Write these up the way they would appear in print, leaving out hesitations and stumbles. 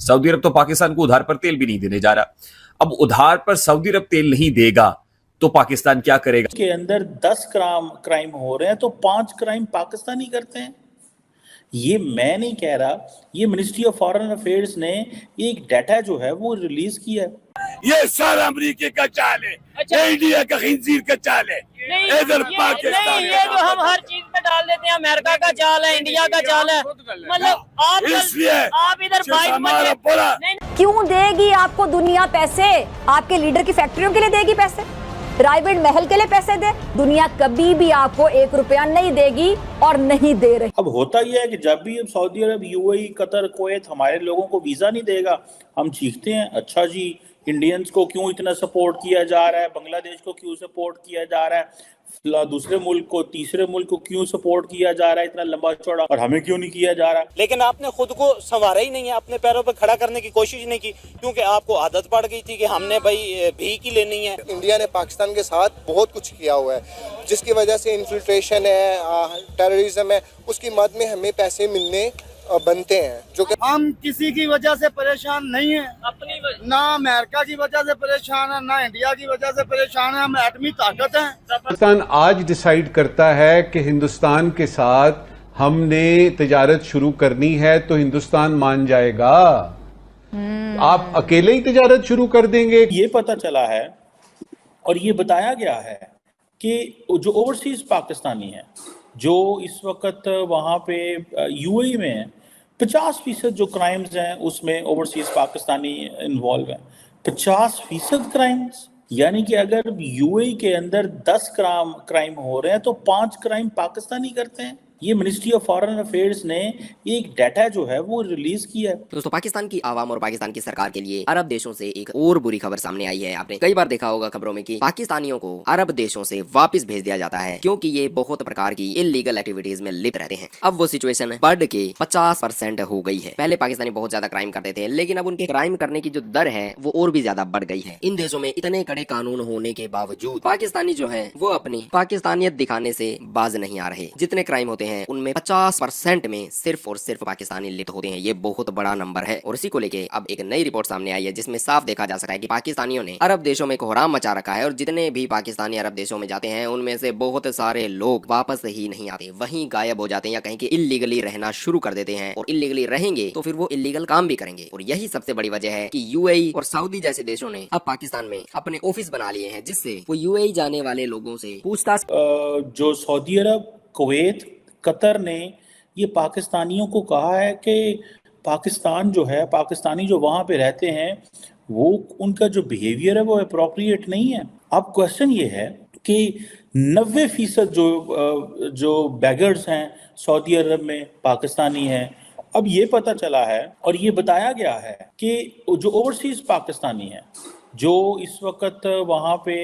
Saudi अरब तो पाकिस्तान को उधार पर तेल भी नहीं देने जा रहा। अब उधार पर सऊदी अरब तेल नहीं देगा तो पाकिस्तान क्या करेगा? के अंदर 10 क्राइम हो रहे हैं तो 5 क्राइम पाकिस्तानी करते हैं। ये मैं नहीं कह रहा, ये मिनिस्ट्री ऑफ फॉरेन अफेयर्स ने एक डाटा जो है वो रिलीज किया है। ये सारा अमेरिका का चाल है। अच्छा। ये इंडिया का खिंजीर का चाल है। इधर पाकिस्तान नहीं, ये जो हम हर चीज पे डाल देते हैं, अमेरिका का चाल है, इंडिया का चाल है, मतलब आप इसलिए आप इधर क्यों देगी आपको दुनिया पैसे? आपके लीडर की फैक्ट्रियों के लिए देगी पैसे, प्राइवेट महल के लिए पैसे दे? दुनिया कभी भी आपको 1 रुपया नहीं देगी और नहीं दे रही। अब होता यह है कि जब भी सऊदी अरब, यूएई, कतर, कुवैत हमारे लोगों को वीजा नहीं देगा, हम चीखते हैं अच्छा जी इंडियंस को क्यों इतना सपोर्ट किया जा रहा है, बांग्लादेश को क्यों सपोर्ट किया जा रहा है, दूसरे मुल्क को, तीसरे मुल्क को क्यों सपोर्ट किया जा रहा है इतना लंबा चौड़ा, और हमें क्यों नहीं किया जा रहा। लेकिन आपने खुद को संवारा ही नहीं है, अपने पैरों पर खड़ा करने की कोशिश नहीं की, क्योंकि आपको आदत पड़ गई थी कि हमने भाई भीख ही लेनी है। इंडिया ने पाकिस्तान के साथ बहुत कुछ किया हुआ है, जिसकी वजह से इन्फिल्ट्रेशन है, टेररिज्म है, उसकी मद में हमें पैसे मिलने बनते हैं, जो कि हम किसी की वजह से परेशान नहीं है, अपनी ना अमेरिका की वजह से परेशान है, ना इंडिया की वजह से परेशान है, हम एटमी ताकत हैं। पाकिस्तान आज डिसाइड करता है कि हिंदुस्तान के साथ हमने तिजारत शुरू करनी है तो हिंदुस्तान मान जाएगा। आप अकेले ही तिजारत शुरू कर देंगे? ये पता चला है और ये बताया गया है कि जो ओवरसीज पाकिस्तानी है जो इस वक्त वहाँ पे यूएई में है, 50% जो क्राइम्स हैं उसमें ओवरसीज पाकिस्तानी इन्वॉल्व हैं। 50% क्राइम्स, यानी कि अगर यूएई के अंदर 10 क्राइम हो रहे हैं तो 5 क्राइम पाकिस्तानी करते हैं। ये मिनिस्ट्री ऑफ फॉरेन अफेयर्स ने एक डाटा जो है वो रिलीज किया है। दोस्तों, पाकिस्तान की आवाम और पाकिस्तान की सरकार के लिए अरब देशों से एक और बुरी खबर सामने आई है। आपने कई बार देखा होगा खबरों में कि पाकिस्तानियों को अरब देशों से वापस भेज दिया जाता है क्योंकि ये बहुत प्रकार की इलीगल एक्टिविटीज में लिप्त रहते हैं। अब वो सिचुएशन बढ़ के 50% हो गई है। पहले पाकिस्तानी बहुत ज्यादा क्राइम करते थे, लेकिन अब उनके क्राइम करने की जो दर है वो और भी ज्यादा बढ़ गई है। इन देशों में इतने कड़े कानून होने के बावजूद पाकिस्तानी जो है वो अपनी पाकिस्तानियत दिखाने से बाज नहीं आ रहे। जितने क्राइम होते हैं उनमें 50% में सिर्फ और सिर्फ पाकिस्तानी लिप्त होते हैं। ये बहुत बड़ा नंबर है और इसी को लेके अब एक नई रिपोर्ट सामने आई है जिसमें साफ देखा जा सकता है कि पाकिस्तानियों ने अरब देशों में कोहराम मचा रखा है और जितने भी पाकिस्तानी अरब देशों में जाते हैं उनमें से बहुत सारे लोग वापस ही नहीं आते, वहीं गायब हो जाते हैं या कहीं के इलीगली रहना शुरू कर देते हैं। और इलीगली रहेंगे तो फिर वो इलीगल काम भी करेंगे। और यही सबसे बड़ी वजह है कि यूएई और सऊदी जैसे देशों ने अब पाकिस्तान में अपने ऑफिस बना लिए हैं, जिससे वो यूएई जाने वाले लोगों से पूछताछ। जो सऊदी अरब, कुवैत, कतर ने ये पाकिस्तानियों को कहा है कि पाकिस्तान जो है, पाकिस्तानी जो वहाँ पे रहते हैं वो उनका जो बिहेवियर है वो अप्रोप्रिएट नहीं है। अब क्वेश्चन ये है कि 90% जो बैगर्स हैं सऊदी अरब में पाकिस्तानी हैं। अब ये पता चला है और ये बताया गया है कि जो ओवरसीज पाकिस्तानी है जो इस वक्त वहाँ पे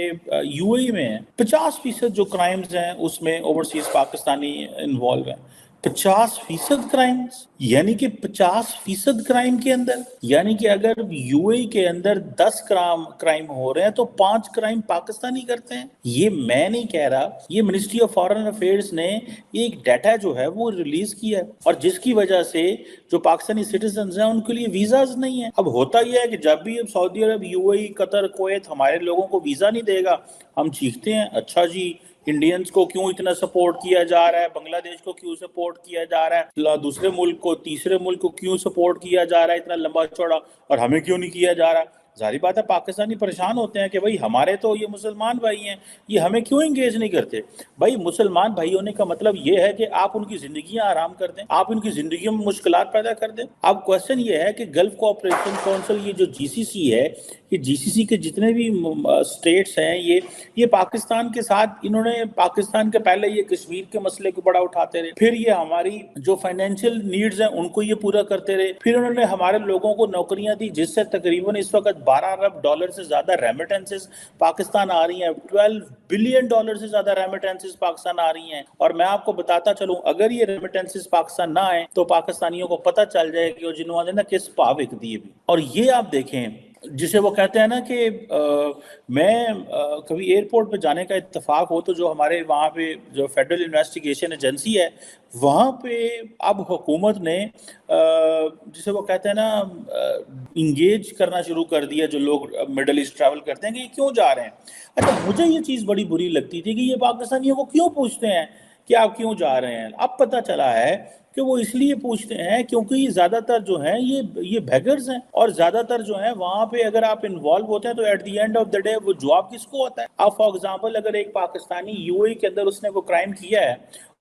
यूएई में है, 50% जो क्राइम्स हैं उसमें ओवरसीज पाकिस्तानी इन्वॉल्व हैं। 50% क्राइम्स, यानी कि 50% क्राइम के अंदर, यानी कि अगर यूएई के अंदर 10 क्राइम हो रहे हैं तो 5 क्राइम पाकिस्तानी करते हैं। ये मैं नहीं कह रहा, ये मिनिस्ट्री ऑफ फॉरेन अफेयर्स ने एक डाटा जो है वो रिलीज किया है और जिसकी वजह से जो पाकिस्तानी सिटीजन हैं उनके लिए वीजाज नहीं है। अब होता यह है कि जब भी अब सऊदी अरब, यूएई, कतर, कुवैत हमारे लोगों को वीजा नहीं देगा, हम चीखते हैं अच्छा जी इंडियंस को क्यों इतना सपोर्ट किया जा रहा है, बांग्लादेश को क्यों सपोर्ट किया जा रहा है, दूसरे मुल्क को, तीसरे मुल्क को क्यों सपोर्ट किया जा रहा है इतना लंबा चौड़ा, और हमें क्यों नहीं किया जा रहा। जाहिर बात है पाकिस्तानी परेशान होते हैं कि भाई हमारे तो ये मुसलमान भाई हैं, ये हमें क्यों इंगेज नहीं करते। भाई मुसलमान भाई होने का मतलब ये है कि आप उनकी जिंदगियां आराम कर दें, आप उनकी जिंदगी में मुश्किलात पैदा कर दें। अब क्वेश्चन ये है कि गल्फ कोऑपरेशन काउंसिल, ये जो जीसीसी है, ये जीसीसी के जितने भी स्टेट्स हैं ये पाकिस्तान के साथ, इन्होंने पाकिस्तान के पहले ये कश्मीर के मसले को बड़ा उठाते रहे, फिर ये हमारी जो फाइनेंशियल नीड्स हैं उनको ये पूरा करते रहे, फिर उन्होंने हमारे लोगों को नौकरियां दी जिससे तकरीबन इस वक्त $12 अरब से ज्यादा रेमिटेंसेस पाकिस्तान आ रही हैं। $12 बिलियन से ज्यादा रेमिटेंसेस पाकिस्तान आ रही हैं। और मैं आपको बताता चलूं, अगर ये रेमिटेंसेस पाकिस्तान ना आए तो पाकिस्तानियों को पता चल जाए कि वो जिन्होंने ना किस भाव विक दिए भी। और ये आप देखें जिसे वो कहते हैं ना कि मैं कभी एयरपोर्ट पे जाने का इत्तेफाक हो तो जो हमारे वहाँ पे जो फेडरल इन्वेस्टिगेशन एजेंसी है वहाँ पे अब हुकूमत ने जिसे वो कहते हैं ना इंगेज करना शुरू कर दिया जो लोग मिडल ईस्ट ट्रैवल करते हैं कि ये क्यों जा रहे हैं। अच्छा, मुझे ये चीज़ बड़ी बुरी लगती थी कि ये पाकिस्तानियों को क्यों पूछते हैं कि आप क्यों जा रहे हैं। अब पता चला है कि वो इसलिए पूछते हैं क्योंकि ये ज़्यादातर जो हैं ये बेगर्स हैं और ज़्यादातर जो हैं वहाँ पे अगर आप इन्वॉल्व होते हैं तो at the end of the day वो जवाब किसको होता है। अब फॉर एग्जांपल अगर एक पाकिस्तानी यूएई के अंदर उसने कोई क्राइम किया है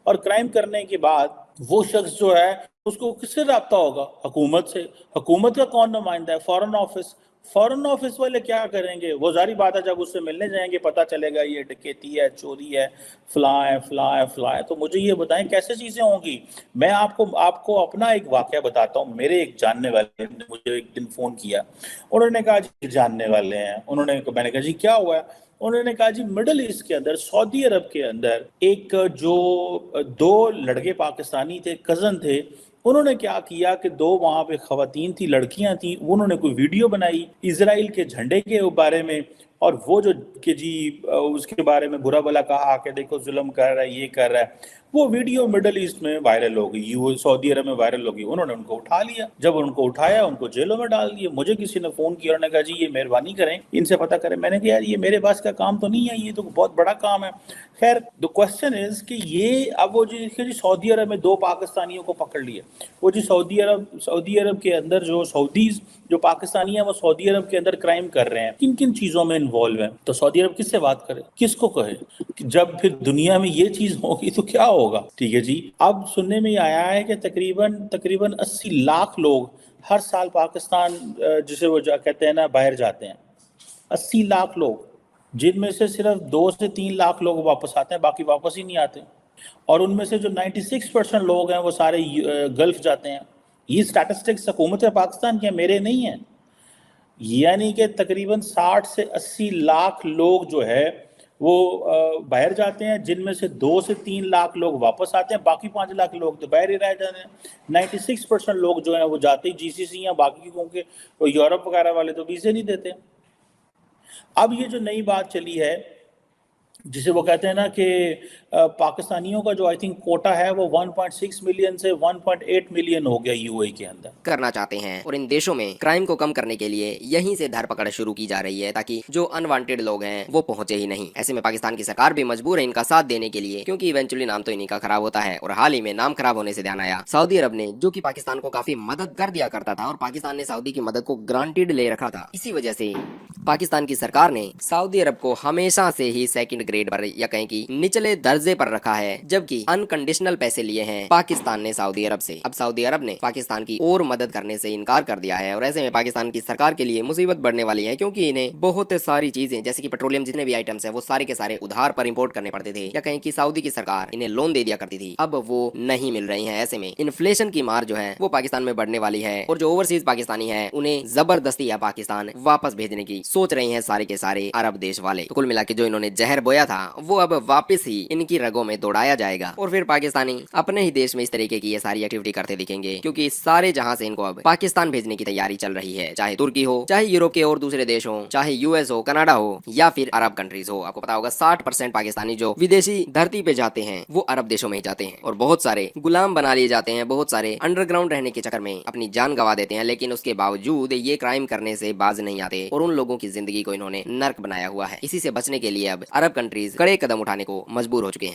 और क्राइम करने के बाद वो शख्स जो है उसको किससे रब्ता होगा? हुकूमत से। हुकूमत का कौन नुमाइंदा है? Foreign office. फॉरेन ऑफिस वाले क्या करेंगे? वो जारी बात है जब उससे मिलने जाएंगे पता चलेगा ये डकैती है, चोरी है, फला है। तो मुझे ये बताएं कैसे चीज़ें होंगी। मैं आपको अपना एक वाकया बताता हूँ। मेरे एक जानने वाले ने मुझे एक दिन फ़ोन किया, उन्होंने कहा जी जानने वाले हैं, मैंने कहा जी क्या हुआ है? उन्होंने कहा जी मिडल ईस्ट के अंदर सऊदी अरब के अंदर एक जो 2 लड़के पाकिस्तानी थे, कज़न थे, उन्होंने क्या किया कि 2 वहाँ पे खवातीन थी, लड़कियां थी, उन्होंने कोई वीडियो बनाई इजराइल के झंडे के बारे में और वो जो कि जी उसके बारे में बुरा भला कहा कि देखो जुल्म कर रहा है, ये कर रहा है। वो वीडियो मिडल ईस्ट में वायरल हो गई, सऊदी अरब में वायरल हो गई। उन्होंने उनको उठा लिया। जब उनको उठाया उनको जेलों में डाल दिया। मुझे किसी ने फ़ोन किया, उन्होंने कहा जी ये मेहरबानी करें इनसे पता करें। मैंने कहा यार ये मेरे पास का काम तो नहीं है, ये तो बहुत बड़ा काम है। खैर द क्वेश्चन इज कि ये अब वो जी सऊदी अरब में 2 पाकिस्तानियों को पकड़ लिया। वो जी सऊदी अरब के अंदर जो सऊदीज जो पाकिस्तानी है वो सऊदी अरब के अंदर क्राइम कर रहे हैं, किन किन चीज़ों में इन्वॉल्व है। तो सऊदी अरब किससे बात करे, किसको कहे? जब फिर दुनिया में ये चीज़ होगी तो क्या होगा? ठीक है जी। अब सुनने में आया है कि तकरीबन 80 लाख लोग हर साल पाकिस्तान जिसे वो कहते हैं ना बाहर जाते हैं। 80 लाख लोग, जिनमें से सिर्फ 2 से 3 लाख लोग वापस आते हैं, बाकी वापस ही नहीं आते। और उनमें से जो 96% लोग हैं वो सारे गल्फ जाते हैं। ये स्टैटिस्टिक्स हुकूमत पाकिस्तान के मेरे नहीं हैं। यानी कि तकरीबन 60 से 80 लाख लोग जो है वो बाहर जाते हैं, जिनमें से 2 से 3 लाख लोग वापस आते हैं, बाकी 5 लाख लोग तो बाहर ही रह जाते हैं। 96% लोग जो हैं वो जाते ही GCC या बाकी क्योंकि यूरोप वगैरह वाले तो वीज़े नहीं देते। अब ये जो नई बात चली है जिसे वो कहते हैं ना कि पाकिस्तानियों का जो आई थिंक कोटा है वो 1.6 मिलियन से 1.8 मिलियन हो गया यूएई के अंदर करना चाहते हैं। और इन देशों में क्राइम को कम करने के लिए यहीं से धरपकड़ शुरू की जा रही है ताकि जो अनवांटेड लोग हैं वो पहुंचे ही नहीं। ऐसे में पाकिस्तान की सरकार भी मजबूर है इनका साथ देने के लिए, क्योंकि इवेंचुअली नाम तो इन्हीं का खराब होता है। और हाल ही में नाम खराब होने से ध्यान आया सऊदी अरब ने, जो कि पाकिस्तान को काफी मदद कर दिया करता था और पाकिस्तान ने सऊदी की मदद को ग्रांटेड ले रखा था। इसी वजह से पाकिस्तान की सरकार ने सऊदी अरब को हमेशा से ही सेकंड ग्रेड पर या कहें कि निचले दर्जे पर रखा है, जबकि अनकंडीशनल पैसे लिए हैं पाकिस्तान ने सऊदी अरब से। अब सऊदी अरब ने पाकिस्तान की और मदद करने से इनकार कर दिया है और ऐसे में पाकिस्तान की सरकार के लिए मुसीबत बढ़ने वाली है, क्योंकि इन्हें बहुत सारी चीजें जैसे कि पेट्रोलियम जितने भी आइटम्स है वो सारे के सारे उधार पर इंपोर्ट करने पड़ते थे, या कहें कि सऊदी की सरकार इन्हें लोन दे दिया करती थी, अब वो नहीं मिल रही है। ऐसे में इन्फ्लेशन की मार जो है वो पाकिस्तान में बढ़ने वाली है और जो ओवरसीज पाकिस्तानी है उन्हें जबरदस्ती या पाकिस्तान वापस भेजने की सोच रही है सारे के सारे अरब देश वाले। तो कुल मिला के जो इन्होंने जहर बोया था वो अब वापस ही इनकी रगों में दौड़ाया जाएगा और फिर पाकिस्तानी अपने ही देश में इस तरीके की ये सारी एक्टिविटी करते दिखेंगे, क्योंकि सारे जहां से इनको अब पाकिस्तान भेजने की तैयारी चल रही है, चाहे तुर्की हो, चाहे यूरोप के और दूसरे देश हो, चाहे यूएस हो, कनाडा हो या फिर अरब कंट्रीज हो। आपको पता होगा 60% पाकिस्तानी जो विदेशी धरती पे जाते हैं वो अरब देशों में ही जाते हैं और बहुत सारे गुलाम बना लिए जाते हैं, बहुत सारे अंडरग्राउंड रहने के चक्कर में अपनी जान गंवा देते हैं, लेकिन उसके बावजूद ये क्राइम करने से बाज नहीं आते और उन लोगों की जिंदगी को इन्होंने नर्क बनाया हुआ है। इसी से बचने के लिए अब अरब कंट्रीज कड़े कदम उठाने को मजबूर हो चुके हैं।